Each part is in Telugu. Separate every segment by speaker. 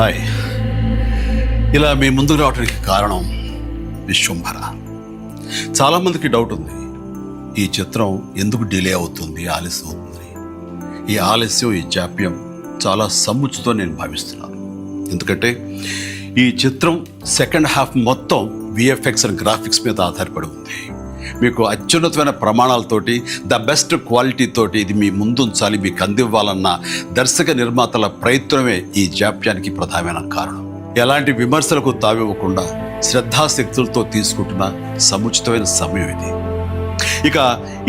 Speaker 1: హాయ్. ఇలా మీ ముందుకు రావడానికి కారణం విశ్వంభర. చాలామందికి డౌట్ ఉంది, ఈ చిత్రం ఎందుకు డిలే అవుతుంది, ఆలస్యం అవుతుంది. ఈ ఆలస్యం, ఈ జాప్యం చాలా సముచితం నేను భావిస్తున్నాను. ఎందుకంటే ఈ చిత్రం సెకండ్ హాఫ్ మొత్తం విఎఫ్ఎక్స్ అండ్ గ్రాఫిక్స్ మీద ఆధారపడి ఉంది. మీకు అత్యున్నతమైన ప్రమాణాలతోటి, ద బెస్ట్ క్వాలిటీతోటి ఇది మీ ముందుంచాలి, మీకు అందివ్వాలన్న దర్శక నిర్మాతల ప్రయత్నమే ఈ జాప్యానికి ప్రధానమైన కారణం. ఎలాంటి విమర్శలకు తావివ్వకుండా శ్రద్ధాశక్తులతో తీసుకుంటున్న సముచితమైన సమయం ఇది. ఇక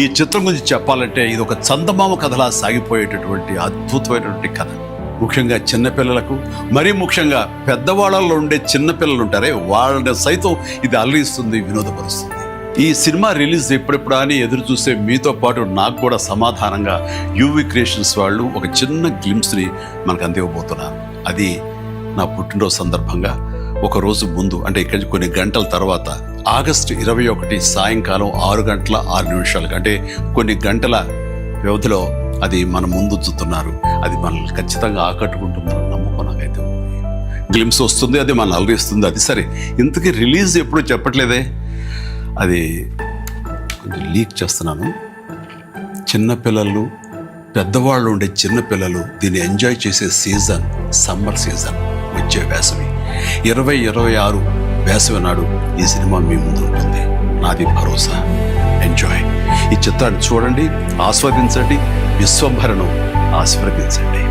Speaker 1: ఈ చిత్రం గురించి చెప్పాలంటే ఇది ఒక చందమామ కథలా సాగిపోయేటటువంటి అద్భుతమైనటువంటి కథ. ముఖ్యంగా చిన్నపిల్లలకు, మరీ ముఖ్యంగా పెద్దవాళ్ళలో ఉండే చిన్నపిల్లలు ఉంటారే, వాళ్ళని సైతం ఇది అలరిస్తుంది, వినోదపరుస్తుంది. ఈ సినిమా రిలీజ్ ఎప్పుడెప్పుడా అని ఎదురు చూసే మీతో పాటు నాకు కూడా సమాధానంగా యూవి క్రియేషన్స్ వాళ్ళు ఒక చిన్న గ్లిమ్స్ని మనకు అందివ్వబోతున్నారు. అది నా పుట్టినరోజు సందర్భంగా ఒక రోజు ముందు, అంటే ఇక్కడి కొన్ని గంటల తర్వాత, ఆగస్టు 21 సాయంకాలం 6:06 అంటే కొన్ని గంటల వ్యవధిలో అది మన ముందు చూస్తున్నారు. అది మనల్ని ఖచ్చితంగా ఆకట్టుకుంటుందని నమ్మకం నాకైతే ఉంది. గ్లిమ్స్ వస్తుంది, అది మనల్ని అలరిస్తుంది. అది సరే, ఇంతకీ రిలీజ్ ఎప్పుడు చెప్పట్లేదే, అది కొంచెం లీక్ చేస్తున్నాను. చిన్నపిల్లలు, పెద్దవాళ్ళు ఉండే చిన్నపిల్లలు దీన్ని ఎంజాయ్ చేసే సీజన్ సమ్మర్ సీజన్, వచ్చే వేసవి 2026 వేసవి నాడు ఈ సినిమా మీ ముందు ఉంటుంది. నాది భరోసా. ఎంజాయ్. ఈ చిత్రాన్ని చూడండి, ఆస్వాదించండి, విశ్వంభరను ఆశీర్వదించండి.